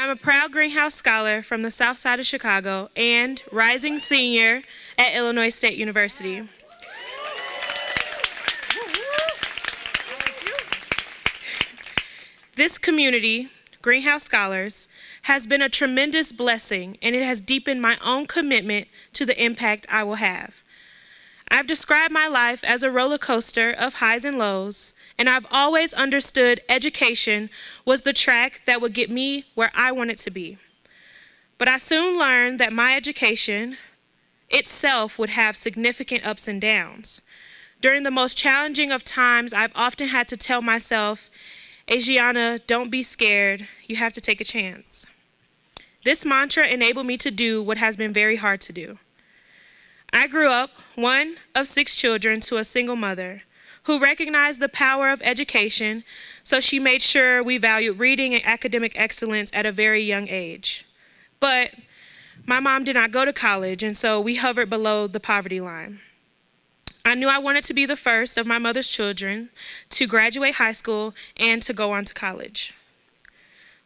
I'm a proud Greenhouse Scholar from the South Side of Chicago and rising senior at Illinois State University. This community, Greenhouse Scholars, has been a tremendous blessing, and it has deepened my own commitment to the impact I will have. I've described my life as a roller coaster of highs and lows, and I've always understood education was the track that would get me where I wanted to be. But I soon learned that my education itself would have significant ups and downs. During the most challenging of times, I've often had to tell myself, Adriana, don't be scared, you have to take a chance. This mantra enabled me to do what has been very hard to do. I grew up one of 6 children to a single mother who recognized the power of education, so she made sure we valued reading and academic excellence at a very young age. But my mom did not go to college, and so we hovered below the poverty line. I knew I wanted to be the first of my mother's children to graduate high school and to go on to college.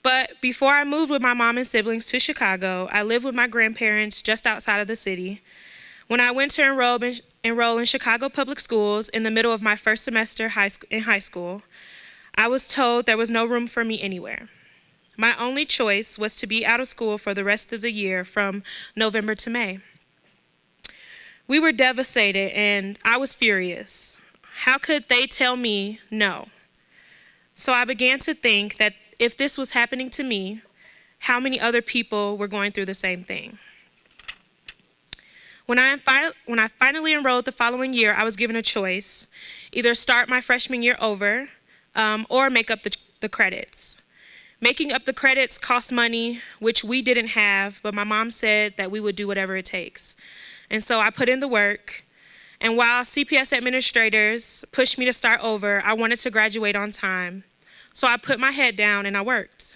But before I moved with my mom and siblings to Chicago, I lived with my grandparents just outside of the city. When I went to enroll in Chicago Public Schools in the middle of my first semester in high school, I was told there was no room for me anywhere. My only choice was to be out of school for the rest of the year from November to May. We were devastated, and I was furious. How could they tell me no? So I began to think that if this was happening to me, how many other people were going through the same thing? When I finally enrolled the following year, I was given a choice: either start my freshman year over or make up the credits. Making up the credits cost money, which we didn't have, but my mom said that we would do whatever it takes. And so I put in the work, and while CPS administrators pushed me to start over, I wanted to graduate on time. So I put my head down and I worked.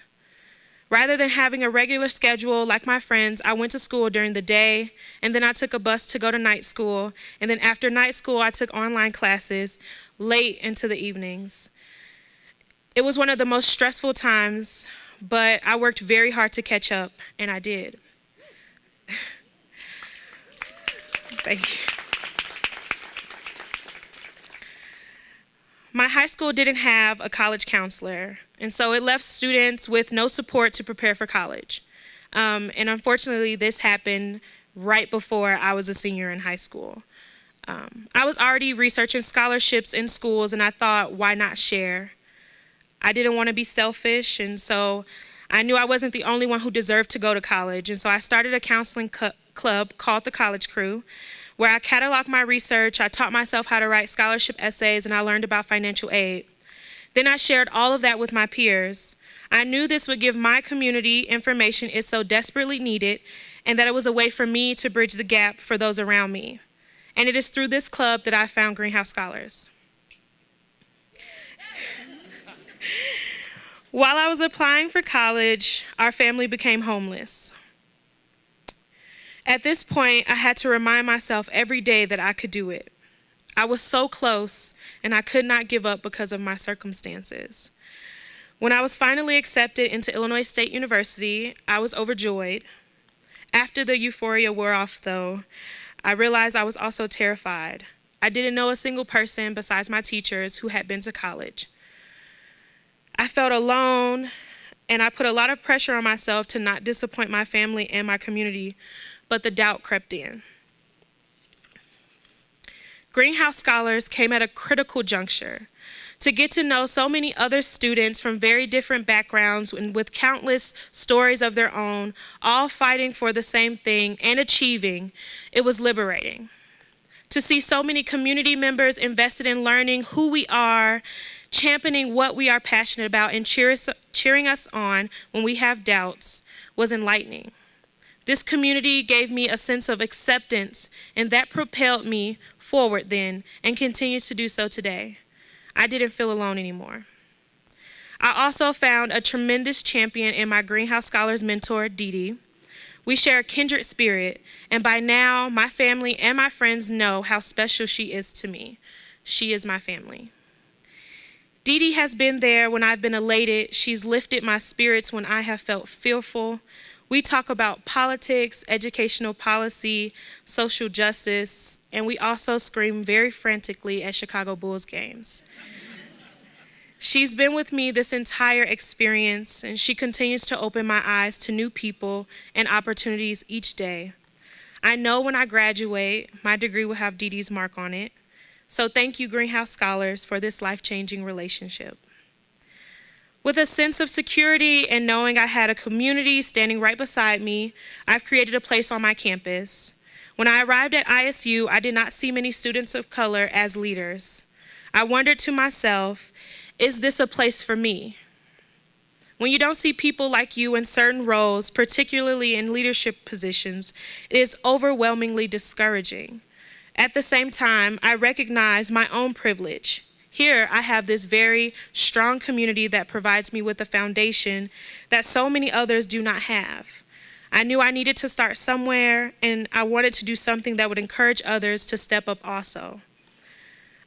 Rather than having a regular schedule like my friends, I went to school during the day, and then I took a bus to go to night school, and then after night school, I took online classes late into the evenings. It was one of the most stressful times, but I worked very hard to catch up, and I did. Thank you. My high school didn't have a college counselor, and so it left students with no support to prepare for college. And unfortunately, this happened right before I was a senior in high school. I was already researching scholarships in schools, and I thought, why not share? I didn't want to be selfish, and so I knew I wasn't the only one who deserved to go to college, and so I started a counseling club called the College Crew, where I cataloged my research, I taught myself how to write scholarship essays, and I learned about financial aid. Then I shared all of that with my peers. I knew this would give my community information it so desperately needed, and that it was a way for me to bridge the gap for those around me. And it is through this club that I found Greenhouse Scholars. While I was applying for college, our family became homeless. At this point, I had to remind myself every day that I could do it. I was so close, and I could not give up because of my circumstances. When I was finally accepted into Illinois State University, I was overjoyed. After the euphoria wore off, though, I realized I was also terrified. I didn't know a single person besides my teachers who had been to college. I felt alone, and I put a lot of pressure on myself to not disappoint my family and my community, but the doubt crept in. Greenhouse Scholars came at a critical juncture. To get to know so many other students from very different backgrounds and with countless stories of their own, all fighting for the same thing and achieving, it was liberating. To see so many community members invested in learning who we are, championing what we are passionate about, and cheering us on when we have doubts was enlightening. This community gave me a sense of acceptance, and that propelled me forward then and continues to do so today. I didn't feel alone anymore. I also found a tremendous champion in my Greenhouse Scholars mentor, Dee Dee. We share a kindred spirit, and by now, my family and my friends know how special she is to me. She is my family. Dee Dee has been there when I've been elated. She's lifted my spirits when I have felt fearful. We talk about politics, educational policy, social justice, and we also scream very frantically at Chicago Bulls games. She's been with me this entire experience, and she continues to open my eyes to new people and opportunities each day. I know when I graduate, my degree will have Dee Dee's mark on it. So thank you, Greenhouse Scholars, for this life-changing relationship. With a sense of security and knowing I had a community standing right beside me, I've created a place on my campus. When I arrived at ISU, I did not see many students of color as leaders. I wondered to myself, is this a place for me? When you don't see people like you in certain roles, particularly in leadership positions, it is overwhelmingly discouraging. At the same time, I recognize my own privilege. Here, I have this very strong community that provides me with a foundation that so many others do not have. I knew I needed to start somewhere, and I wanted to do something that would encourage others to step up also.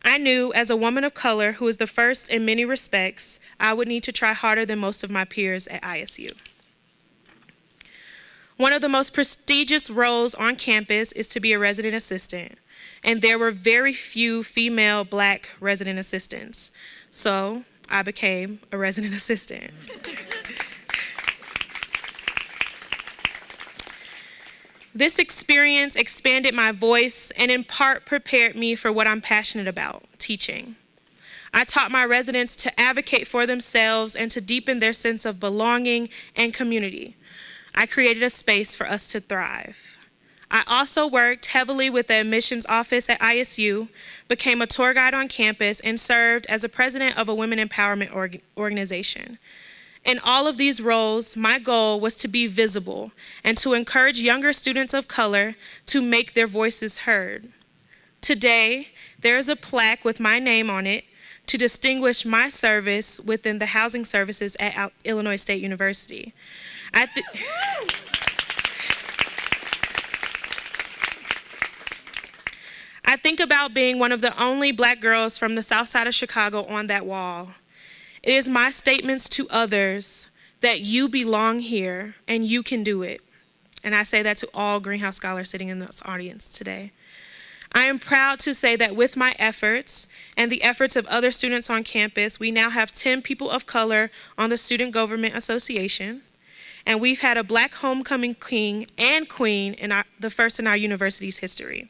I knew, as a woman of color who is the first in many respects, I would need to try harder than most of my peers at ISU. One of the most prestigious roles on campus is to be a resident assistant, and there were very few female Black resident assistants, so I became a resident assistant. This experience expanded my voice and in part prepared me for what I'm passionate about, teaching. I taught my residents to advocate for themselves and to deepen their sense of belonging and community. I created a space for us to thrive. I also worked heavily with the admissions office at ISU, became a tour guide on campus, and served as a president of a women empowerment organization. In all of these roles, my goal was to be visible and to encourage younger students of color to make their voices heard. Today, there is a plaque with my name on it to distinguish my service within the housing services at Illinois State University. I think about being one of the only Black girls from the South Side of Chicago on that wall. It is my statements to others that you belong here and you can do it. And I say that to all Greenhouse Scholars sitting in this audience today. I am proud to say that with my efforts and the efforts of other students on campus, we now have 10 people of color on the Student Government Association, and we've had a Black homecoming king and queen in the first in our university's history.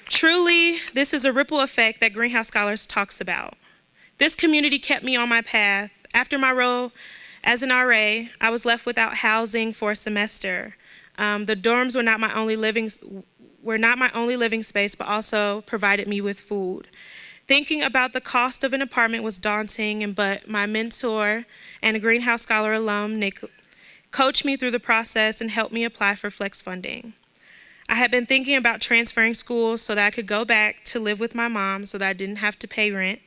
Truly, this is a ripple effect that Greenhouse Scholars talks about. This community kept me on my path. After my role as an RA, I was left without housing for a semester. The dorms were not my only living space, but also provided me with food. Thinking about the cost of an apartment was daunting, but my mentor and a Greenhouse Scholar alum, Nick, coached me through the process and helped me apply for flex funding. I had been thinking about transferring schools so that I could go back to live with my mom so that I didn't have to pay rent.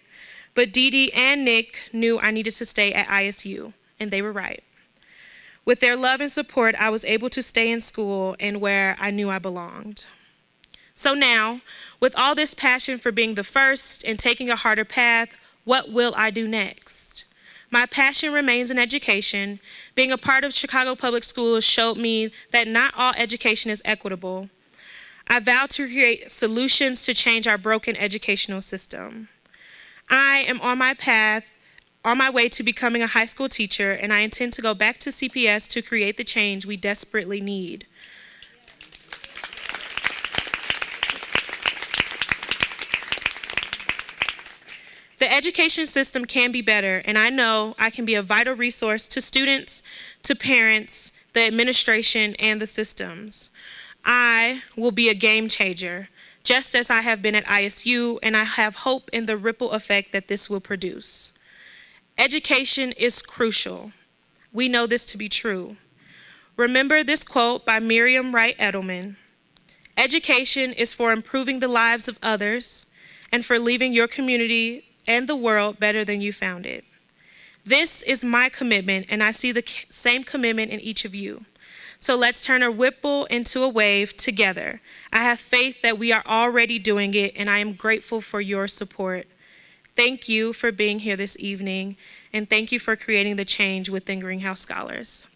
But Dee Dee and Nick knew I needed to stay at ISU, and they were right. With their love and support, I was able to stay in school and where I knew I belonged. So now, with all this passion for being the first and taking a harder path, what will I do next? My passion remains in education. Being a part of Chicago Public Schools showed me that not all education is equitable. I vow to create solutions to change our broken educational system. I am on my way to becoming a high school teacher, and I intend to go back to CPS to create the change we desperately need. The education system can be better, and I know I can be a vital resource to students, to parents, the administration, and the systems. I will be a game changer, just as I have been at ISU, and I have hope in the ripple effect that this will produce. Education is crucial. We know this to be true. Remember this quote by Miriam Wright Edelman: "Education is for improving the lives of others and for leaving your community and the world better than you found it." This is my commitment, and I see the same commitment in each of you. So let's turn a ripple into a wave together. I have faith that we are already doing it, and I am grateful for your support. Thank you for being here this evening, and thank you for creating the change within Greenhouse Scholars.